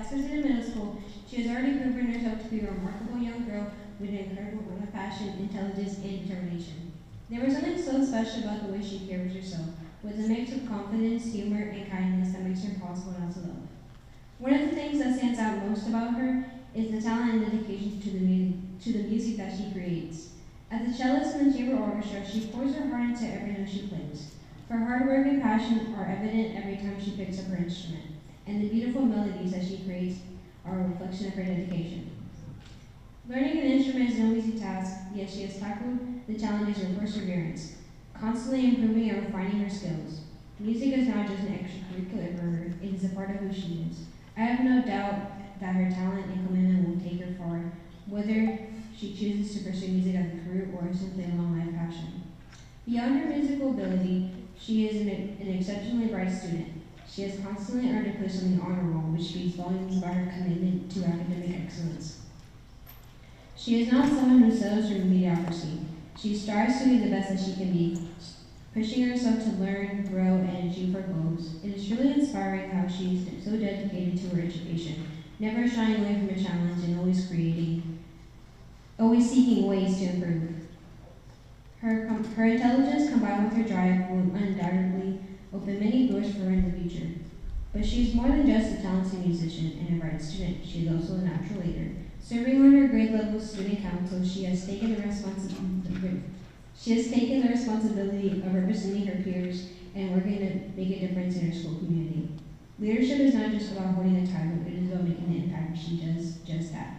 classes in middle school, she has already proven herself to be a remarkable young girl with an incredible amount of passion, intelligence, and determination. There was something so special about the way she carries herself, with a mix of confidence, humor, and kindness that makes her impossible not to love. One of the things that stands out most about her is the talent and dedication to the music that she creates. As a cellist in the chamber orchestra, she pours her heart into every note she plays. Her hard work and passion are evident every time she picks up her instrument, and the beautiful melodies that she creates are a reflection of her dedication. Learning an instrument is no easy task, yet she has tackled the challenges with perseverance, constantly improving and refining her skills. Music is not just an extracurricular for her, it is a part of who she is. I have no doubt that her talent and commitment will take her far, whether she chooses to pursue music as a career or simply a long life passion. Beyond her musical ability, she is an exceptionally bright student. She has constantly earned a place on the honor roll, which speaks volumes about her commitment to academic excellence. She is not someone who settles for mediocrity. She strives to be the best that she can be, pushing herself to learn, grow, and achieve her goals. It is truly inspiring how she is so dedicated to her education, never shying away from a challenge and always seeking ways to improve. Her intelligence combined with her drive will undoubtedly open many doors for her in the future. But she is more than just a talented musician and a bright student. She is also a natural leader. Serving on her grade level student council, she has taken the responsibility of representing her peers and working to make a difference in her school community. Leadership is not just about holding the title, it is about making the impact. She does just that.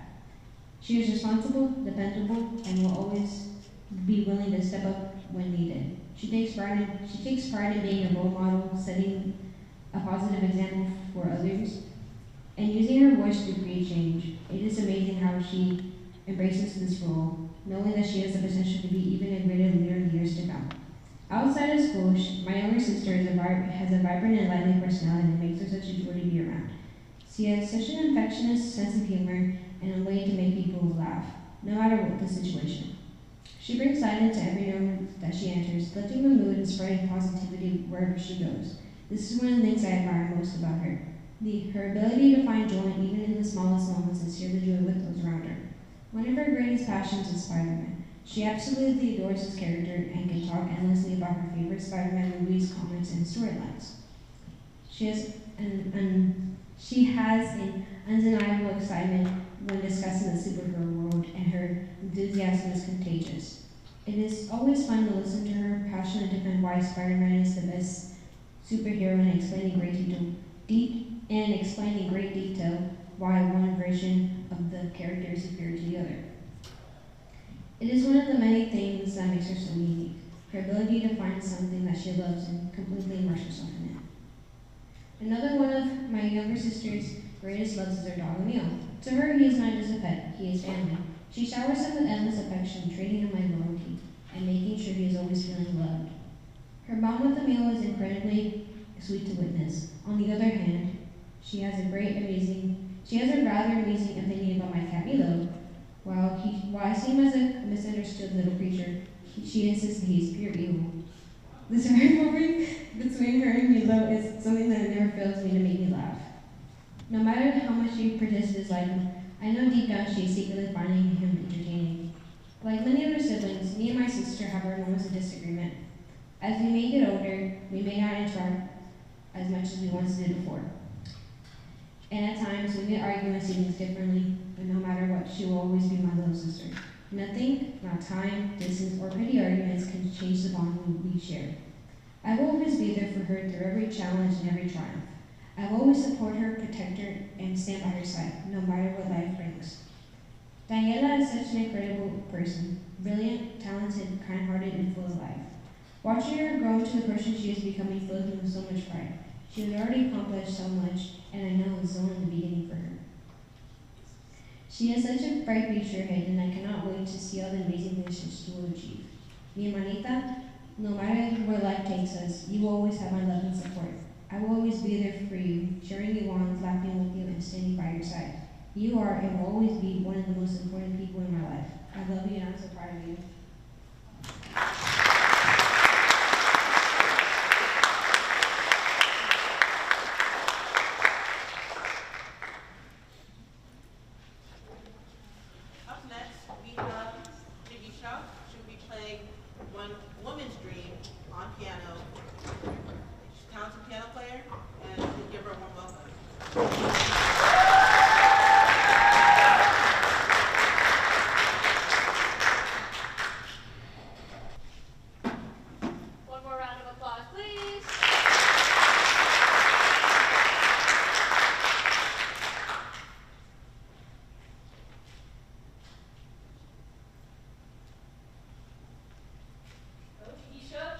She is responsible, dependable, and will always be willing to step up when needed. She takes pride in being a role model, setting a positive example for others, and using her voice to create change. It is amazing how she embraces this role, knowing that she has the potential to be even a greater leader in the years to come. Outside of school, my younger sister has a vibrant and lively personality that makes her such a joy to be around. She has such an infectious sense of humor and a way to make people laugh, no matter what the situation. She brings light into every room that she enters, lifting the mood and spreading positivity wherever she goes. This is one of the things I admire most about her. Her ability to find joy even in the smallest moments and share the joy with those around her. One of her greatest passions is Spider-Man. She absolutely adores his character and can talk endlessly about her favorite Spider-Man movies, comics, and storylines. She has an undeniable excitement when discussing the superhero world, and her enthusiasm is contagious. It is always fun to listen to her passionate defend why Spider-Man is the best superhero and explaining great detail why one version of the character is superior to the other. It is one of the many things that makes her so unique, her ability to find something that she loves and completely immerse herself in it. Another one of my younger sister's greatest loves is her dog, Emil. To her, he is not just a pet, he is family. She showers him with endless affection, treating him like royalty, and making sure he is always feeling loved. Her bond with Emil is incredibly sweet to witness. On the other hand, she has a rather amusing opinion about my cat Milo. While I see him as a misunderstood little creature, she insists that he is pure evil. This rivalry between her and Milo is something that never fails me to make me laugh. No matter how much she pretends to dislike him, I know deep down she is secretly finding him entertaining. Like many other siblings, me and my sister have our moments of disagreement. As we may get older, we may not interact as much as we once did before. And at times, we may argue and see things differently, but no matter what, she will always be my little sister. Nothing, not time, distance, or petty arguments can change the bond we share. I will always be there for her through every challenge and every triumph. I will always support her, protect her, and stand by her side, no matter what life brings. Daniela is such an incredible person, brilliant, talented, kind-hearted, and full of life. Watching her grow into the person she is becoming fills me with so much pride. She has already accomplished so much, and I know it's only the beginning for her. She has such a bright future ahead, and I cannot wait to see all the amazing things she will achieve. Mi hermanita, no matter where life takes us, you will always have my love and support. I will always be there for you, cheering you on, laughing with you, and standing by your side. You are and will always be one of the most important people in my life. I love you, and I'm so proud of you. One more round of applause, please. Hello, Jigisha.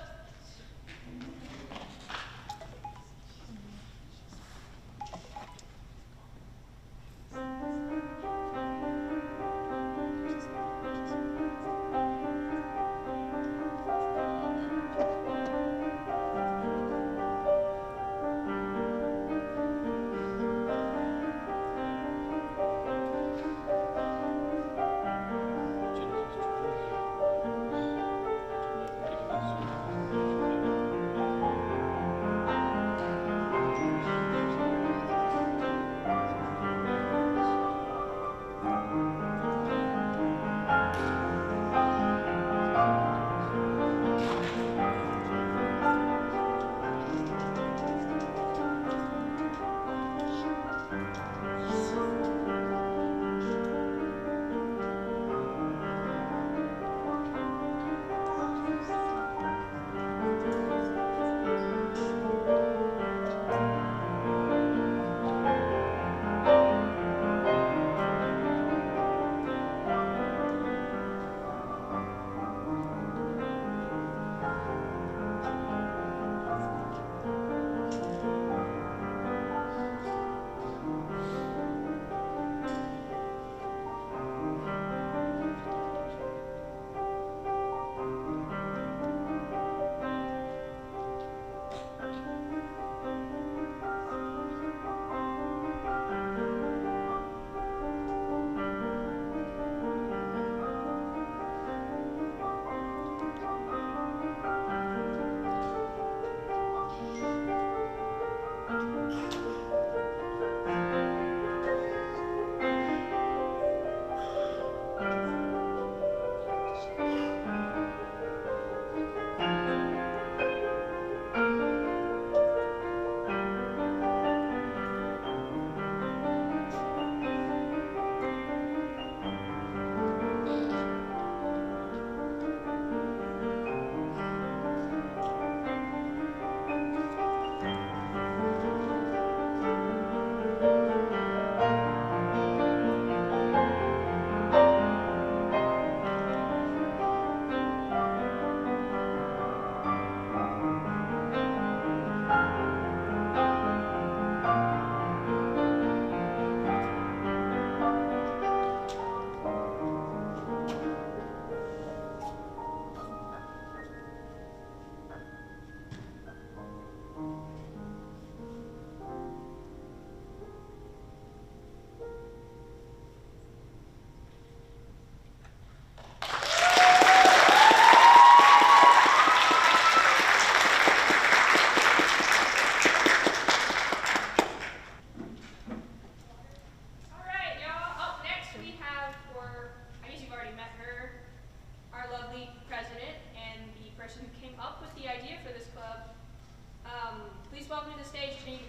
Please welcome to the stage Geneva.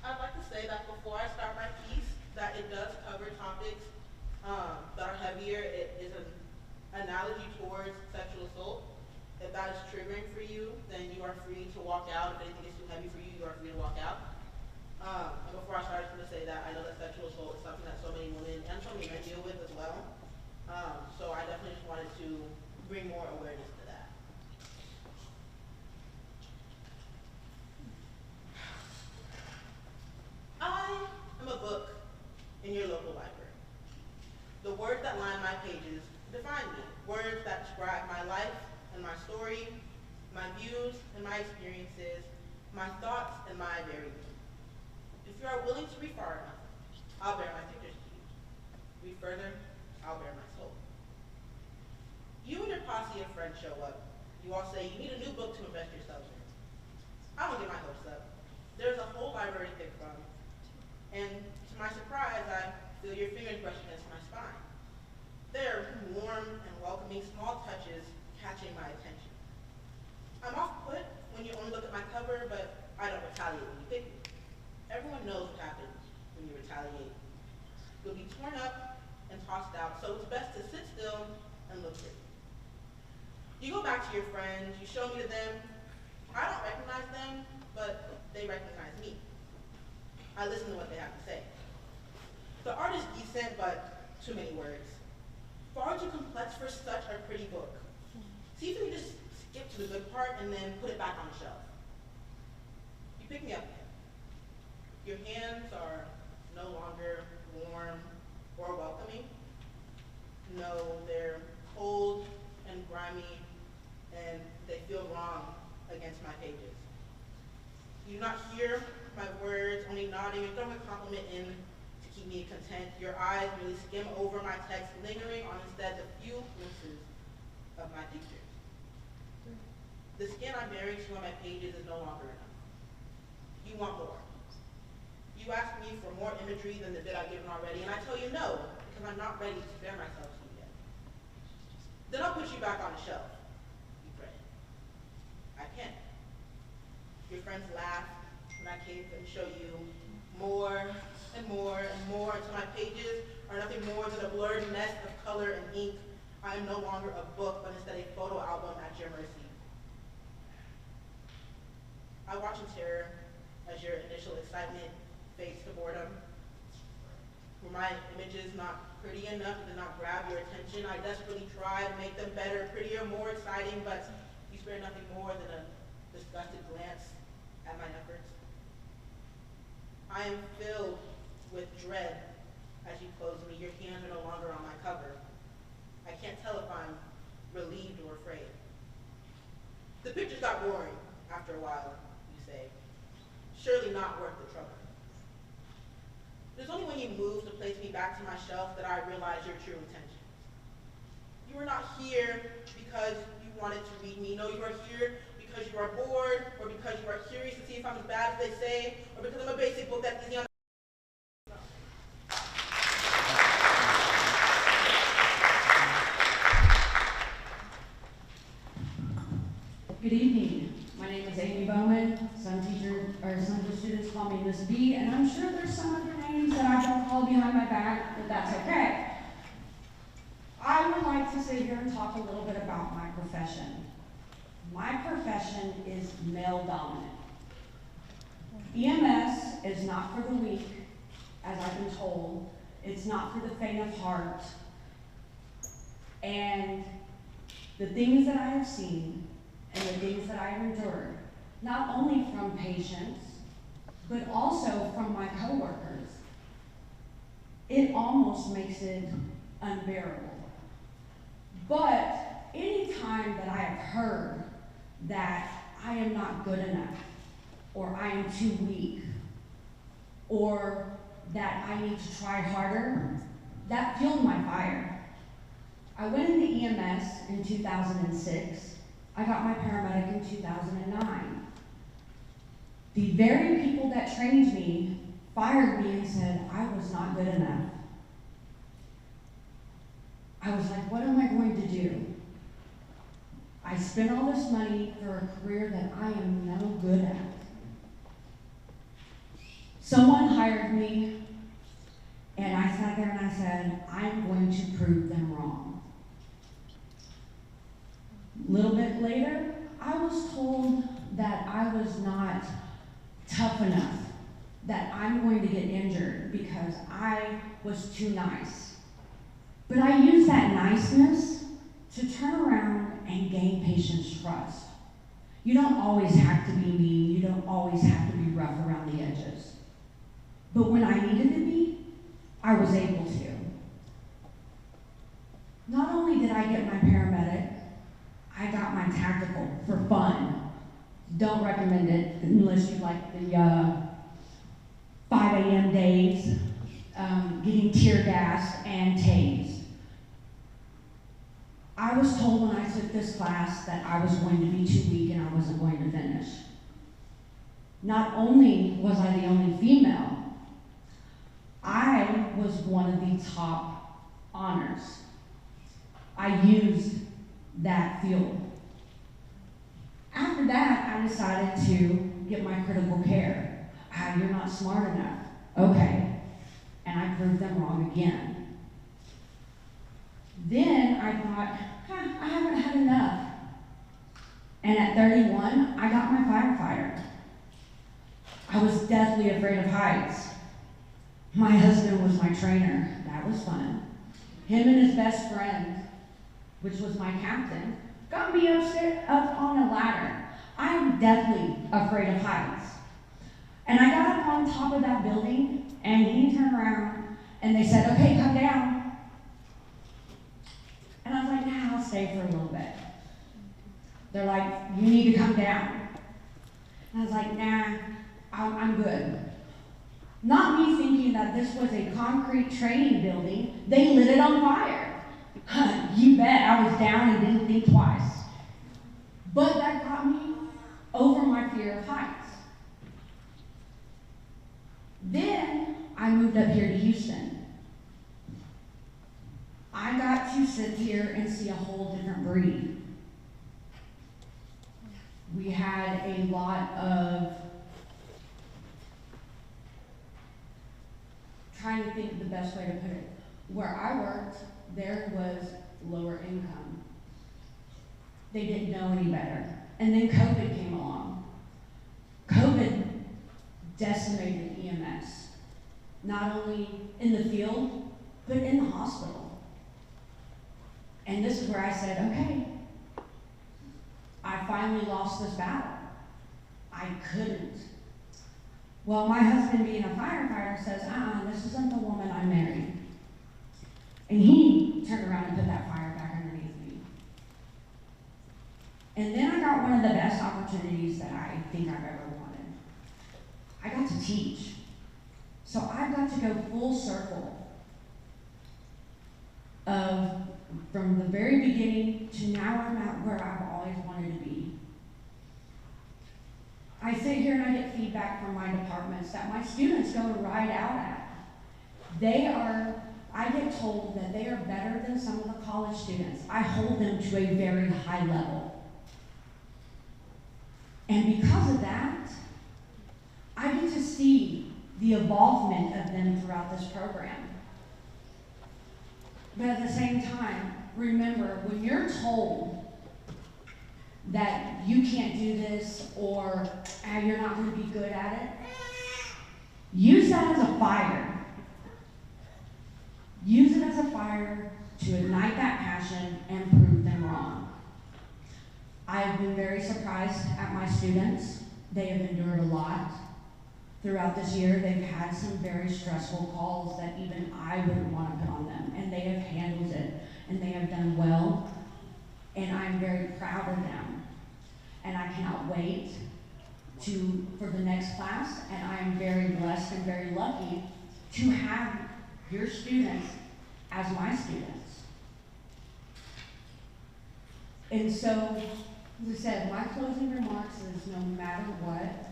I'd like to say that before I start my piece, that it does cover topics that are heavier. It is an analogy towards sexual assault. If that is triggering for you, then you are free to walk out. If anything is too heavy for you, you are free to walk out. And before I start, I just want to say that I know that sexual assault is something that so many women and so many men deal with as well. So I definitely just wanted to bring more awareness to that. I am a book in your local library. The words that line my pages define me. Words that describe my life and my story, my views and my experiences, my thoughts and my very being. If you are willing to read far enough, I'll bear my pictures to you. Read further, I'll bear my soul. You and your posse of friends show up. You all say you need a new book to invest yourselves in. I don't get my hopes up. There's a whole library to pick from. And to my surprise, I feel your fingers brush against my spine. They are warm and welcoming small touches catching getting my attention. I'm off-put when you only look at my cover, but I don't retaliate when you pick me. Everyone knows what happens when you retaliate. You'll be torn up and tossed out, so it's best to sit still and look pretty. You go back to your friends, you show me to them. I don't recognize them, but they recognize me. I listen to what they have to say. The art is decent, but too many words. Far too complex for such a pretty book. See if you can just skip to the good part and then put it back on the shelf. You pick me up again. Your hands are no longer warm or welcoming. No, they're cold and grimy, and they feel wrong against my pages. You do not hear my words, only nodding and throwing a compliment in to keep me content. Your eyes merely skim over my text, lingering on instead a few glimpses of my pictures. The skin I'm married to on my pages is no longer enough. You want more. You ask me for more imagery than the bit I've given already, and I tell you no, because I'm not ready to bare myself to you yet. Then I'll put you back on the shelf, you fret. I can't. Your friends laugh when I came and show you more and more and more until my pages are nothing more than a blurred nest of color and ink. I am no longer a book, but instead a photo album at your mercy. I watch in terror as your initial excitement fades to boredom. Were my images not pretty enough, did not grab your attention? I desperately try to make them better, prettier, more exciting, but you spare nothing more than a disgusted glance at my efforts. I am filled with dread as you close me. Your hands are no longer on my cover. I can't tell if I'm relieved or afraid. The pictures got boring after a while, you say. Surely not worth the trouble. It is only when you move to place me back to my shelf that I realize your true intentions. You are not here because you wanted to read me. No, you are here because you are bored, or because you are curious to see if I'm as bad as they say, or because I'm a basic book that's easy on. Good evening. My name is Bowman. Some students call me Miss B, and I'm sure there's some other names that I don't call behind my back, but that's okay. I would like to sit here and talk a little bit about my profession. My profession is male dominant. EMS is not for the weak, as I've been told. It's not for the faint of heart. And the things that I have seen and the things that I have endured, not only from patients, but also from my coworkers, it almost makes it unbearable. But any time that I have heard that I am not good enough, or I am too weak, or that I need to try harder, that fueled my fire. I went into EMS in 2006. I got my paramedic in 2009. The very people that trained me fired me and said I was not good enough. I was like, what am I going to do? I spent all this money for a career that I am no good at. Someone hired me, and I sat there and I said, I'm going to prove them wrong. A little bit later, I was told that I was not tough enough, that I'm going to get injured because I was too nice. But I used that niceness to turn around and gain patients' trust. You don't always have to be mean, you don't always have to be rough around the edges. But when I needed to be, I was able to. Not only did I get my paramedic, I got my tactical for fun. Don't recommend it unless you like the 5 a.m. days, getting tear gassed and tased. I was told when I took this class that I was going to be too weak and I wasn't going to finish. Not only was I the only female, I was one of the top honors. I used that fuel. after that, I decided to get my critical care. Ah, you're not smart enough. Okay. And I proved them wrong again. Then I thought, I haven't had enough. And at 31, I got my firefighter. I was deathly afraid of heights. My husband was my trainer. That was fun. Him and his best friend, which was my captain, got me up on a ladder. I'm deathly afraid of heights. And I got up on top of that building, and he turned around, and they said, okay, come down. And I was like, nah, I'll stay for a little bit. They're like, you need to come down. And I was like, nah, I'm good. Not me thinking that this was a concrete training building, they lit it on fire. You bet I was down and didn't think twice. But that got me over my fear of heights. Then I moved up here to Houston. I got to sit here and see a whole different breed. We had a lot of trying to think of the best way to put it. Where I worked, there was lower income. They didn't know any better. And then COVID came along. COVID decimated EMS, not only in the field, but in the hospital. And this is where I said, okay, I finally lost this battle. I couldn't. Well, my husband, being a firefighter, says, this isn't the woman I married. And he turned around and put that fire back underneath me. And then I got one of the best opportunities that I think I've ever wanted. I got to teach. So I got to go full circle of from the very beginning to now I'm at where I've always wanted to be. I sit here and I get feedback from my departments that my students go to ride out at. I get told that they are better than some of the college students. I hold them to a very high level. And because of that, I get to see the involvement of them throughout this program. But at the same time, remember, when you're told that you can't do this or you're not going to be good at it, use that as a fire. Use it as a fire to ignite that passion and prove them wrong. I have been very surprised at my students. They have endured a lot. Throughout this year, they've had some very stressful calls that even I wouldn't want to put on them, and they have handled it, and they have done well, and I'm very proud of them. And I cannot wait for the next class, and I am very blessed and very lucky to have your students as my students. And so, as I said, my closing remarks is no matter what,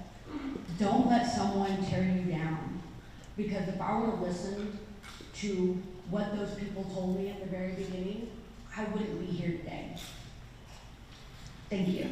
don't let someone tear you down. Because if I were to listen to what those people told me at the very beginning, I wouldn't be here today. Thank you.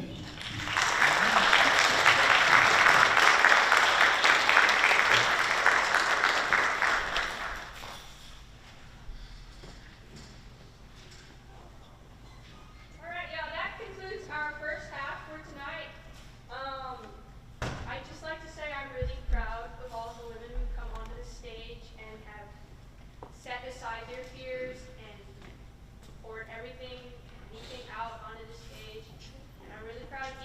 Everything out onto the stage, and I'm really proud of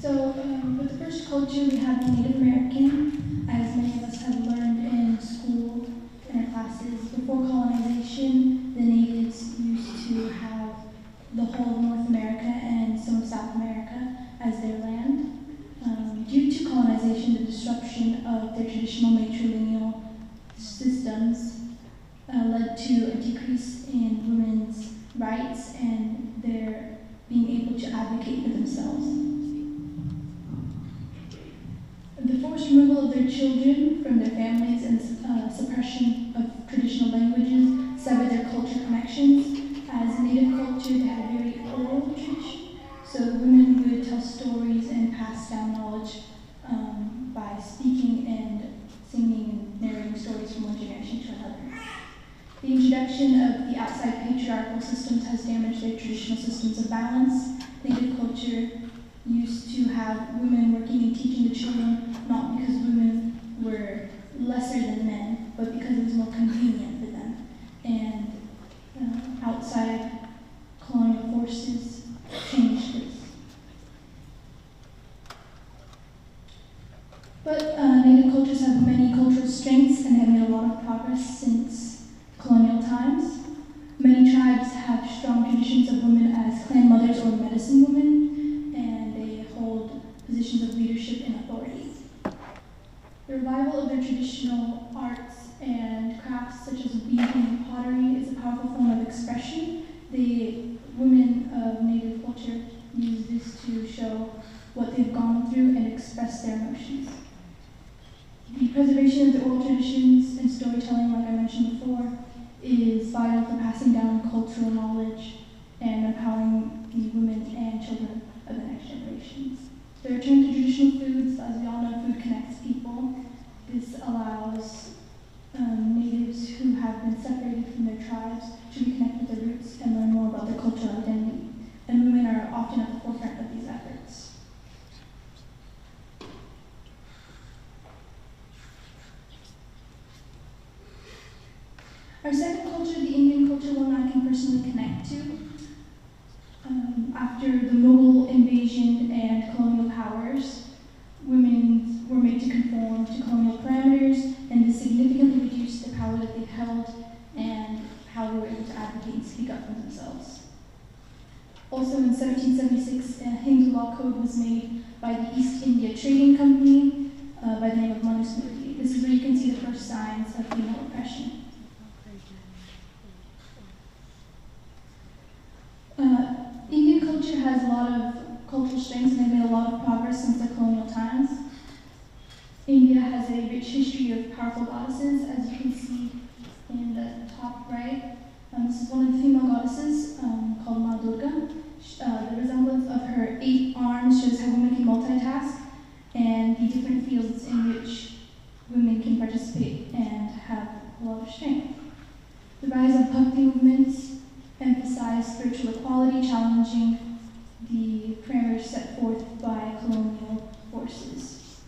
With the first culture, we have the Native American, as many of us have learned in school, in our classes. Before colonization, the natives used to have the whole of North America and some of South America as their land. Due to colonization, the disruption of their traditional matrilineal systems led to a decrease in women's rights and their being able to advocate for themselves. The forced removal of their children from their families and suppression of traditional languages severed their culture connections. As Native culture, they had a very oral tradition, so women would tell stories and pass down knowledge by speaking and singing and narrating stories from one generation to another. The introduction of the outside patriarchal systems has damaged their traditional systems of balance. Native culture used to have women working and teaching the children, not because women were lesser than men, but because it was more convenient for them. And outside colonial forces changed this. But Native cultures have many cultural strengths and have made a lot of progress since colonial times. Many tribes have strong traditions of women as clan mothers or medicine women, and they hold positions of leadership and authority. The revival of their traditional arts and crafts such as weaving and pottery is a powerful form of expression. The women of Native culture use this to show what they've gone through and express their emotions. The preservation of the oral traditions and storytelling, like I mentioned before, is vital for passing down cultural knowledge and empowering the women and children of the next generations. The return to traditional foods, as we all know, food connects people. This allows natives who have been separated from their tribes to reconnect with their roots and learn more about their cultural identity. And women are often at the forefront of these efforts. Our second culture, the Indian culture, one I can personally connect to. After the Mughal invasion and colonial powers, women were made to conform to colonial parameters, and this significantly reduced the power that they held and how they were able to advocate and speak up for themselves. Also in 1776, a Hindu law code was made by the East India Trading Company by the name of Manusmriti. This is where you can see the first signs of female oppression. Indian culture has a lot of cultural strengths and they've made a lot of progress since the colonial times. India has a rich history of powerful goddesses, as you can see in the top right. This is one of the female goddesses called Ma Durga. The resemblance of her 8 arms shows how women can multitask and the different fields in which women can participate and have a lot of strength. The rise of Bhakti movements emphasize spiritual equality, challenging the parameters set forth by colonial forces.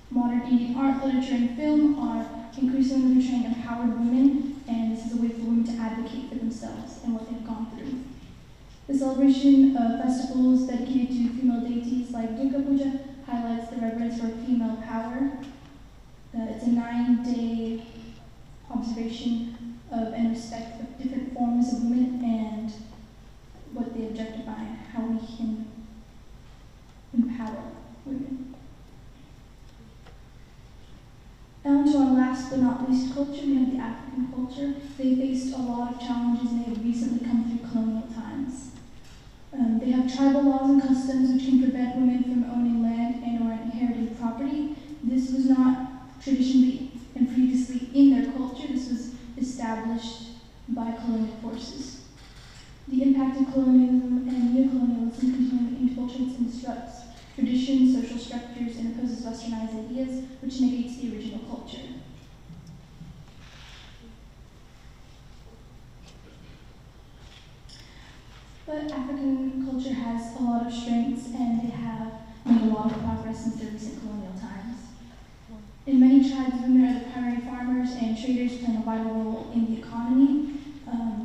Modern Indian art, literature, and film are increasingly portraying empowered women, and this is a way for women to advocate for themselves and what they've gone through. The celebration of festivals dedicated to female deities like Durga Puja highlights the reverence for female power. It's a 9-day observation of and respect of different forms of women and what they objectify and how we can empower women. Down to our last but not least culture, we have the African culture. They faced a lot of challenges and they have recently come through colonial times. They have tribal laws and customs which can prevent women from owning land and or inherited property. This was not traditionally and previously in their culture. This was established by colonial forces. The impact of colonialism and neocolonialism continually infiltrates and disrupts traditions, social structures, and opposes westernized ideas, which negates the original culture. But African culture has a lot of strengths and they have made a lot of progress since the recent colonial times. In many tribes, women are the primary farmers and traders playing a vital role in the economy.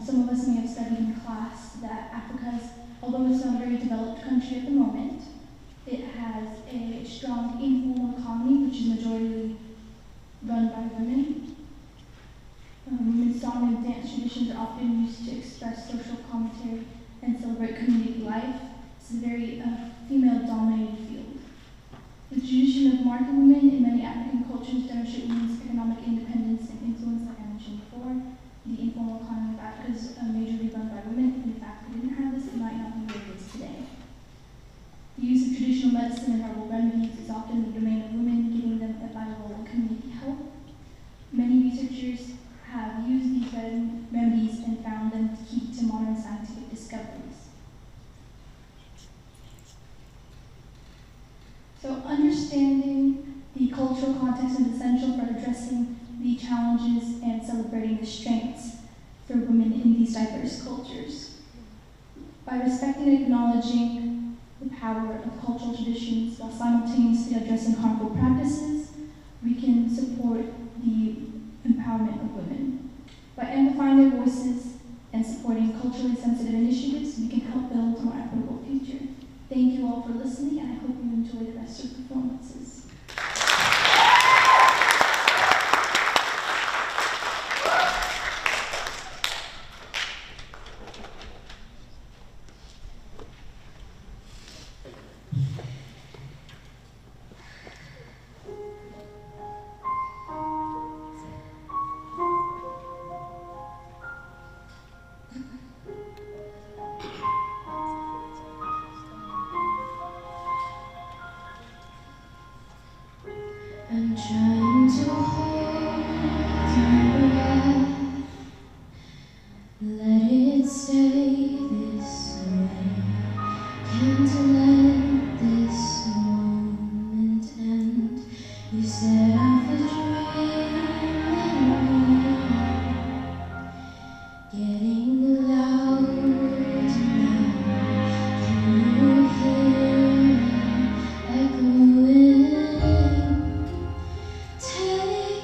Some of us may have studied in class that Africa's, although it's not a very developed country at the moment, it has has a strong informal economy, which is majority run by women. Women's song and dance traditions are often used to express social commentary and celebrate community life. It's a very female-dominated field. The tradition of market women in many African cultures demonstrate women's economic independence and influence, like I mentioned before. The informal economy of Africa is majorly run by women, and if Africa didn't have this, it might not be where it is today. The use of traditional medicine and herbal remedies is often the domain of women, giving them a vital role in community health. Many researchers have used these remedies and found them key to modern scientific discoveries. So understanding the cultural context is essential for addressing the challenges and celebrating the strengths for women in these diverse cultures. By respecting and acknowledging the power of cultural traditions while simultaneously addressing harmful practices, we can support the empowerment of women. By amplifying their voices and supporting culturally sensitive initiatives, we can help build a more equitable future. Thank you all for listening, and I hope you enjoy the rest of the performances. I'm trying to hold my breath, let it stay this way. Can't let this moment end. You set off a dream getting loud now. Can you hear it echoing? Take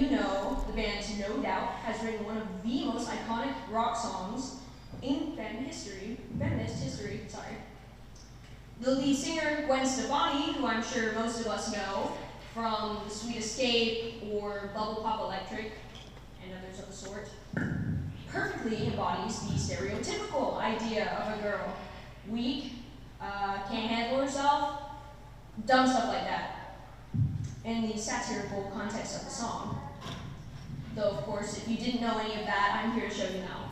you know, the band No Doubt has written one of the most iconic rock songs in feminist history, sorry. The lead singer, Gwen Stefani, who I'm sure most of us know from The Sweet Escape or Bubble Pop Electric and others of the sort, perfectly embodies the stereotypical idea of a girl. Weak, can't handle herself, dumb stuff like that, in the satirical context of the song. Though, of course, if you didn't know any of that, I'm here to show you now.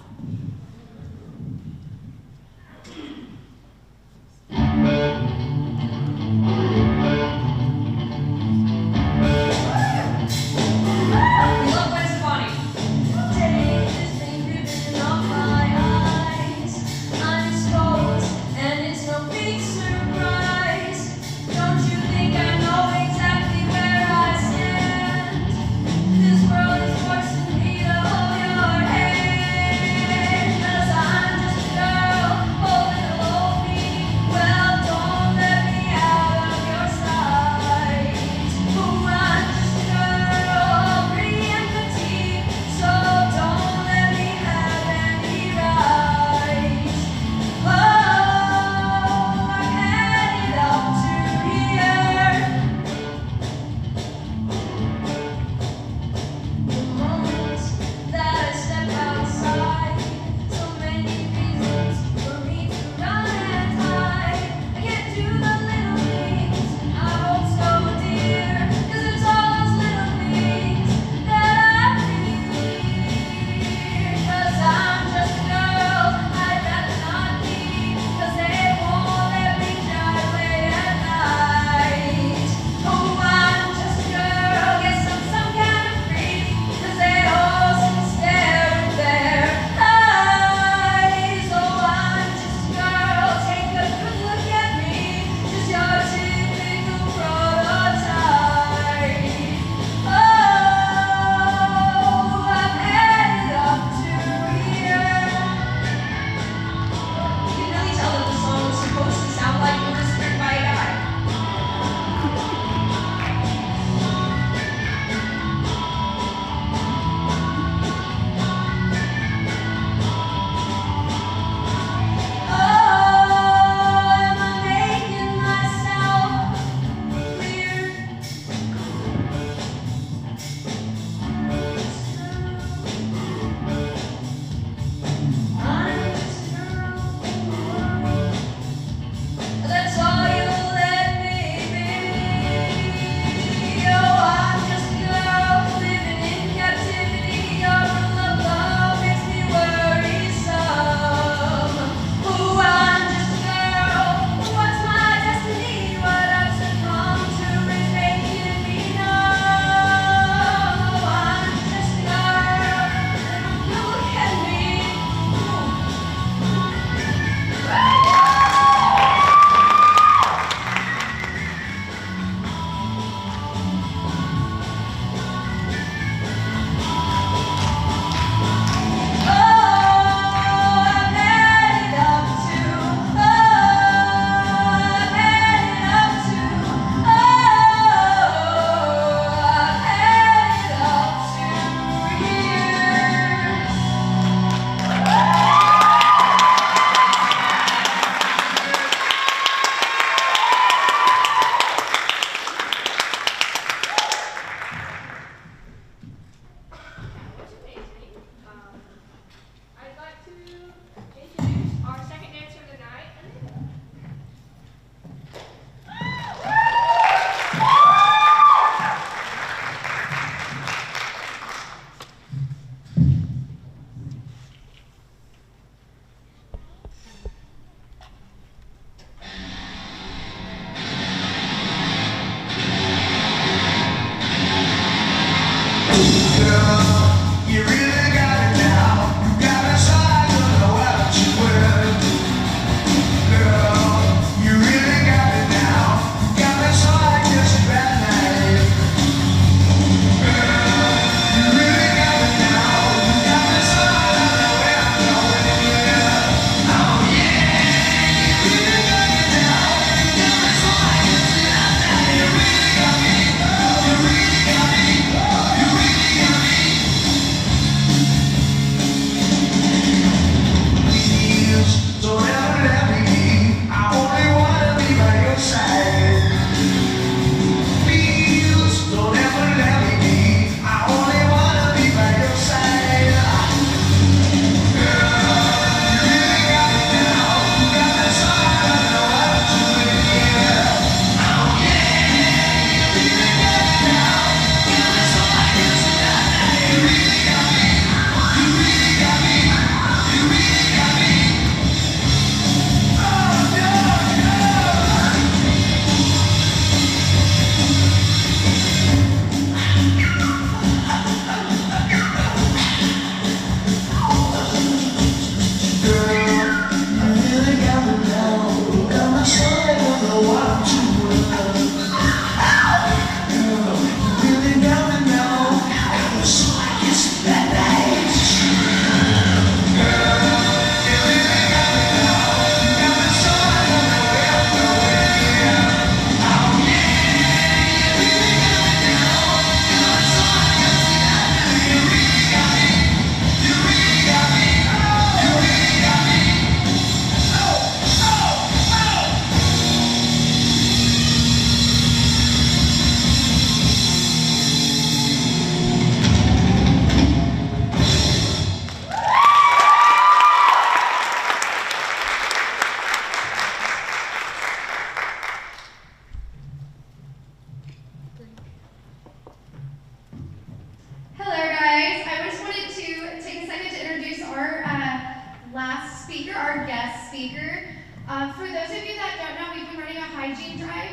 last speaker, our guest speaker. For those of you that don't know, we've been running a hygiene drive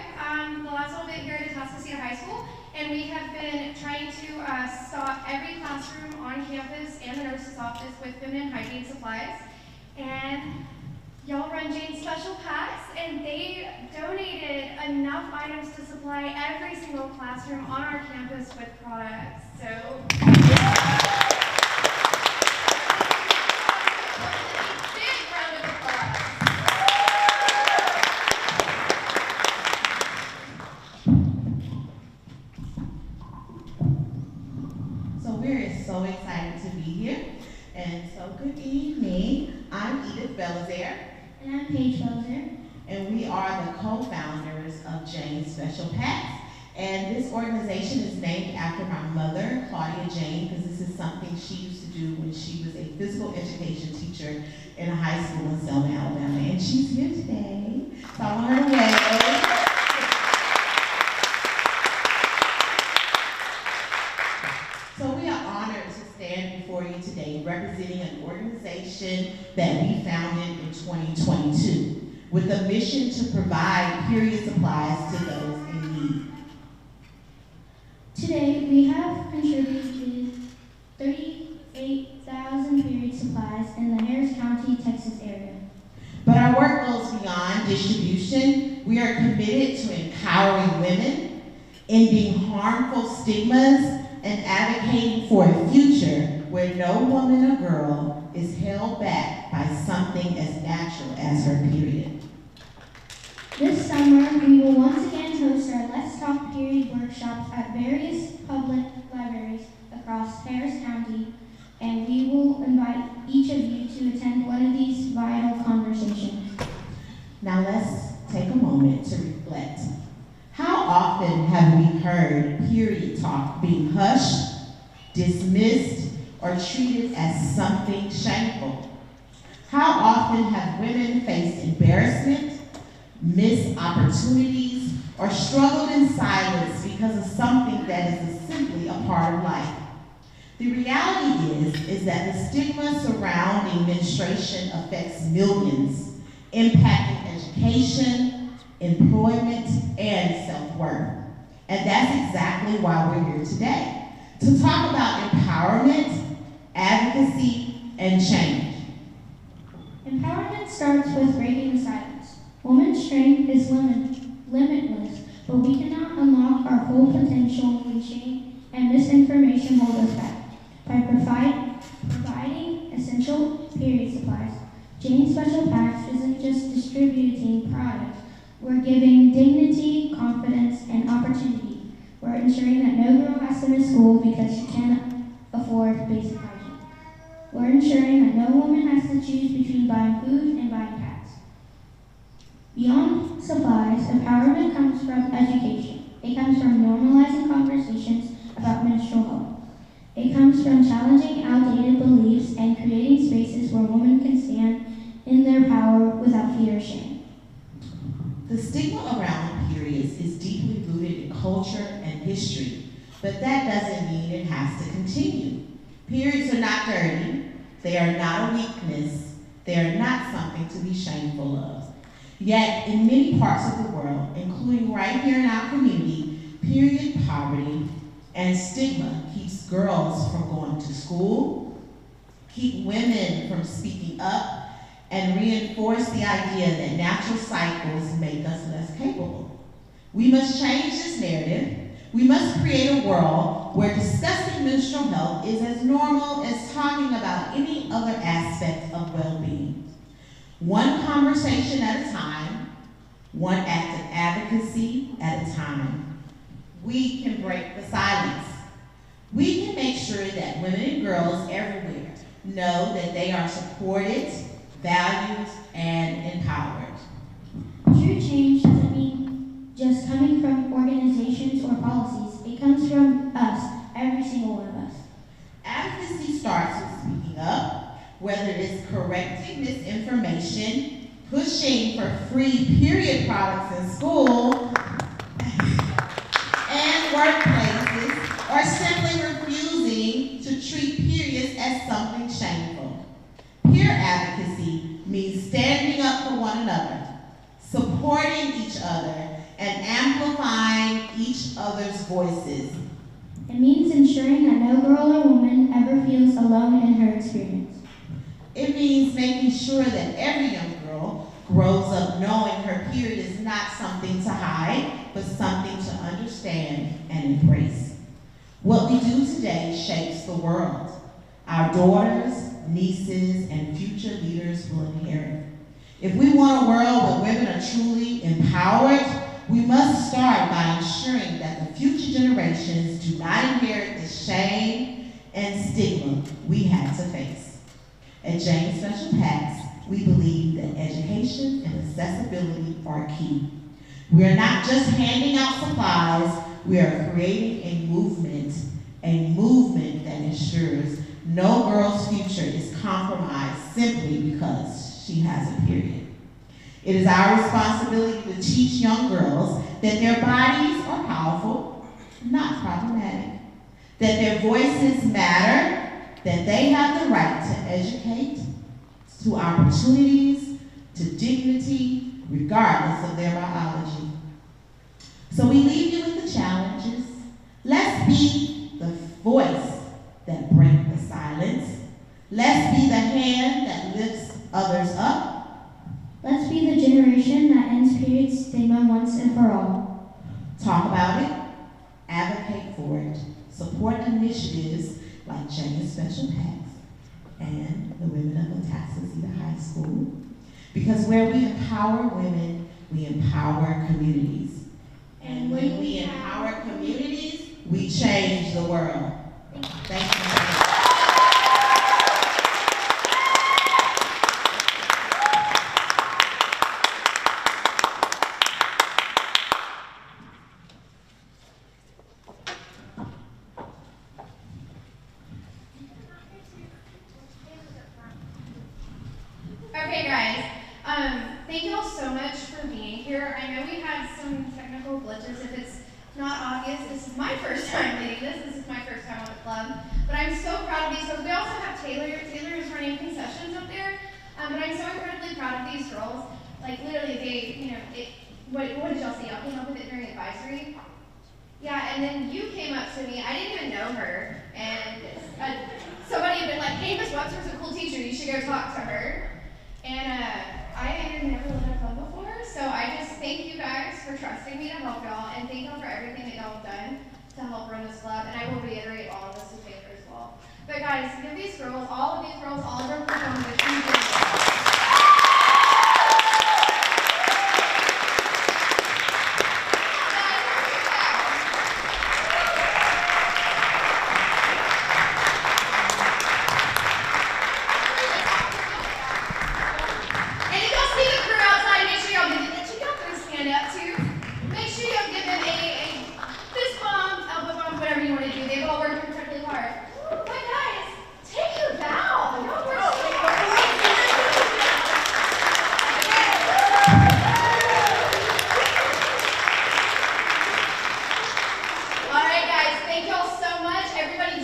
the last little bit here at Atascocita High School, and we have been trying to stock every classroom on campus and the nurse's office with feminine hygiene supplies. And y'all run Jane's Special Packs, and they donated enough items to supply every single classroom on our campus with products. So, big round of applause. So we're so excited to be here. And so good evening. I'm Edith Belizaire. And I'm Paige Belzer. And we are the co-founders of Jane's Special Packs. And this organization is named after my mother, Claudia Jane, because this is something she used to do when she was a physical education teacher in a high school in Selma, Alabama. And she's here today. So I want her to wave. So we are honored to stand before you today representing an organization that we founded in 2022 with a mission to provide period supplies to those in need. Today, we have contributed 38,000 period supplies in the Harris County, Texas area. But our work goes beyond distribution. We are committed to empowering women, ending harmful stigmas, and advocating for a future where no woman or girl is held back by something as natural as her period. This summer, we will once again host our Let's Talk Period workshops at various public libraries across Harris County, and we will invite each of you to attend one of these vital conversations. Now let's take a moment to reflect. How often have we heard period talk being hushed, dismissed, or treated as something shameful? How often have women faced embarrassment, missed opportunities, or struggled in silence because of something that is simply a part of life? The reality is that the stigma surrounding menstruation affects millions, impacting education, employment, and self-worth. And that's exactly why we're here today, to talk about empowerment, advocacy, and change. Empowerment starts with breaking the silence. Women's strength is limitless, but we cannot unlock our full potential when shame and misinformation hold us back. By providing essential period supplies, Jane's Special Packs isn't just distributing products. We're giving dignity, confidence, and opportunity. We're ensuring that no girl has to miss school because she can't afford basic hygiene. We're ensuring that no woman has to choose between buying food and buying pads. Beyond supplies, empowerment comes from education. It comes from normalizing conversations about menstrual health. It comes from challenging outdated beliefs and creating spaces where women can stand in their power without fear or shame. The stigma around periods is deeply rooted in culture and history, but that doesn't mean it has to continue. Periods are not dirty, they are not a weakness, they are not something to be shameful of. Yet, in many parts of the world, including right here in our community, period poverty and stigma keeps girls from going to school, keep women from speaking up, and reinforce the idea that natural cycles make us less capable. We must change this narrative. We must create a world where discussing menstrual health is as normal as talking about any other aspect of well-being. One conversation at a time, one act of advocacy at a time. We can break the silence. We can make sure that women and girls everywhere know that they are supported, valued, and empowered. True change doesn't mean just coming from organizations or policies. It comes from us, every single one of us. Advocacy starts with speaking up, whether it's correcting misinformation, pushing for free period products in school and workplaces, or simply refusing to treat periods as something shameful. Peer advocacy one another, supporting each other, and amplifying each other's voices. It means ensuring that no girl or woman ever feels alone in her experience. It means making sure that every young girl grows up knowing her period is not something to hide, but something to understand and embrace. What we do today shapes the world. Our daughters, nieces, and future leaders will inherit. If we want a world where women are truly empowered, we must start by ensuring that the future generations do not inherit the shame and stigma we had to face. At James Special Packs, we believe that education and accessibility are key. We are not just handing out supplies, we are creating a movement that ensures no girl's future is compromised simply because she has a period. It is our responsibility to teach young girls that their bodies are powerful, not problematic, that their voices matter, that they have the right to educate, to opportunities, to dignity, regardless of their biology. So we leave you with the challenges. Let's be the voice that breaks the silence. Let's be the hand that lifts others up. Let's be the generation that ends period stigma once and for all. Talk about it, advocate for it, support initiatives like James Special Packs and the Women of Atascocita High School. Because where we empower women, we empower communities. And when we empower communities, we change the world. Thank you. Okay, guys. Thank you all so much for being here. I know we had some technical glitches. If it's not obvious, this is my first time leading this. This is my first time on the club. But I'm so proud of these folks. We also have Taylor. Taylor is running concessions up there. But I'm so incredibly proud of these girls. Like, literally, what did y'all say? Y'all came up with it during advisory? Yeah, and then you came up to me. I didn't even know her. And somebody had been like, hey, Miss Webster's a cool teacher. You should go talk to her. And I had never led a club before, so I just thank you guys for trusting me to help y'all, and thank y'all for everything that y'all have done to help run this club, and I will reiterate all of this to Taylor as well. But guys, give these girls, all of these girls, all of their performers a huge round.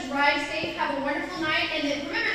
Drive safe, have a wonderful night, and then remember,